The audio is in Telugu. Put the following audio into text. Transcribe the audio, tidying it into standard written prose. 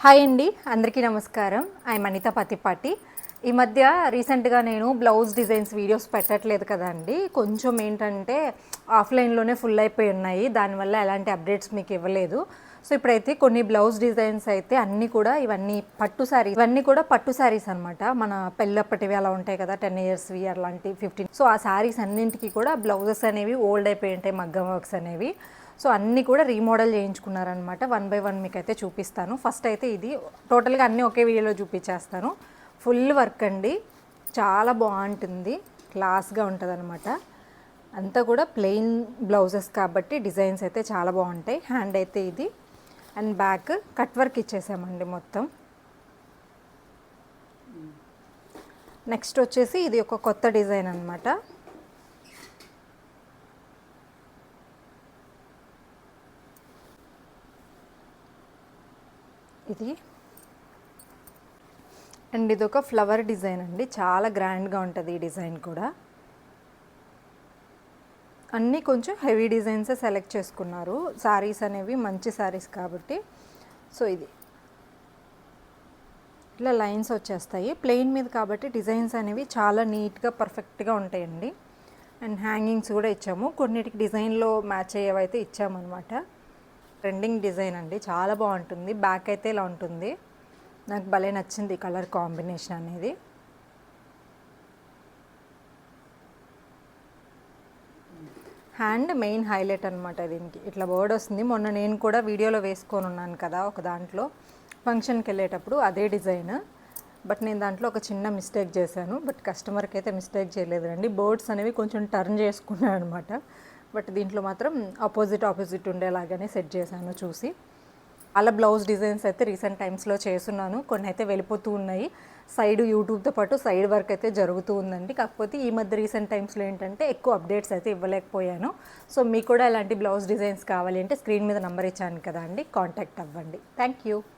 హాయ్ అండి, అందరికీ నమస్కారం. ఐఎమ్ అనిత పతిపాటి. ఈ మధ్య రీసెంట్గా నేను బ్లౌజ్ డిజైన్స్ వీడియోస్ పెట్టట్లేదు కదండి. కొంచెం ఏంటంటే ఆఫ్లైన్లోనే ఫుల్ అయిపోయి ఉన్నాయి, దానివల్ల ఎలాంటి అప్డేట్స్ మీకు ఇవ్వలేదు. సో ఇప్పుడైతే కొన్ని బ్లౌజ్ డిజైన్స్ అయితే అన్నీ కూడా ఇవన్నీ పట్టు శారీస్ అనమాట. మన పెళ్ళప్పటివి అలా ఉంటాయి కదా, 10 yearsవి అలాంటి 15. సో ఆ శారీస్ అన్నింటికి కూడా బ్లౌజెస్ అనేవి ఓల్డ్ అయిపోయి ఉంటాయి, మగ్గం వర్క్స్ అనేవి. సో అన్నీ కూడా రీమోడల్ చేయించుకున్నారనమాట. 1 by 1 మీకు అయితే చూపిస్తాను. ఫస్ట్ అయితే ఇది టోటల్గా అన్నీ ఒకే వీడియోలో చూపించేస్తాను. ఫుల్ వర్క్ అండి, చాలా బాగుంటుంది, క్లాస్గా ఉంటుంది అనమాట. అంతా కూడా ప్లెయిన్ బ్లౌజెస్ కాబట్టి డిజైన్స్ అయితే చాలా బాగుంటాయి. హ్యాండ్ అయితే ఇది, అండ్ బ్యాక్ కట్ వర్క్ ఇచ్చేసామండి మొత్తం. నెక్స్ట్ వచ్చేసి ఇది ఒక కొత్త డిజైన్ అనమాట. ఇది అండ్ ఇది ఒక ఫ్లవర్ డిజైన్ అండి, చాలా గ్రాండ్గా ఉంటుంది ఈ డిజైన్ కూడా. అన్నీ కొంచెం హెవీ డిజైన్స్ సెలెక్ట్ చేసుకున్నారు, శారీస్ అనేవి మంచి శారీస్ కాబట్టి. సో ఇది ఇట్లా లైన్స్ వచ్చేస్తాయి ప్లెయిన్ మీద కాబట్టి డిజైన్స్ అనేవి చాలా నీట్గా పర్ఫెక్ట్గా ఉంటాయండి. అండ్ హ్యాంగింగ్స్ కూడా ఇచ్చాము, కొన్నిటికి డిజైన్లో మ్యాచ్ అయ్యేవైతే ఇచ్చామన్నమాట. ట్రెండింగ్ డిజైన్ అండి, చాలా బాగుంటుంది. బ్యాక్ అయితే ఇలా ఉంటుంది, నాకు భలే నచ్చింది కలర్ కాంబినేషన్ అనేది. హ్యాండ్ మెయిన్ హైలైట్ అనమాట దీనికి, ఇట్లా బోర్డ్ వస్తుంది. మొన్న నేను కూడా వీడియోలో వేసుకొని ఉన్నాను కదా ఒక దాంట్లో, ఫంక్షన్కి వెళ్ళేటప్పుడు అదే డిజైన్. బట్ నేను దాంట్లో ఒక చిన్న మిస్టేక్ చేశాను, బట్ కస్టమర్కి అయితే మిస్టేక్ చేయలేదండి. బోర్డ్స్ అనేవి కొంచెం టర్న్ చేసుకున్నాను అనమాట. బట్ దీంట్లో మాత్రం ఆపోజిట్ ఉండేలాగానే సెట్ చేశాను చూసి. అలా బ్లౌజ్ డిజైన్స్ అయితే రీసెంట్ టైమ్స్లో చేస్తున్నాను, కొన్ని అయితే వెళ్ళిపోతూ ఉన్నాయి. సైడ్ యూట్యూబ్తో పాటు సైడ్ వర్క్ అయితే జరుగుతూ ఉందండి. కాకపోతే ఈ మధ్య రీసెంట్ టైమ్స్లో ఏంటంటే ఎక్కువ అప్డేట్స్ అయితే ఇవ్వలేకపోయాను. సో మీకు కూడా ఇలాంటి బ్లౌజ్ డిజైన్స్ కావాలి అంటే స్క్రీన్ మీద నెంబర్ ఇచ్చాను కదా అండి, కాంటాక్ట్ అవ్వండి. Thank you.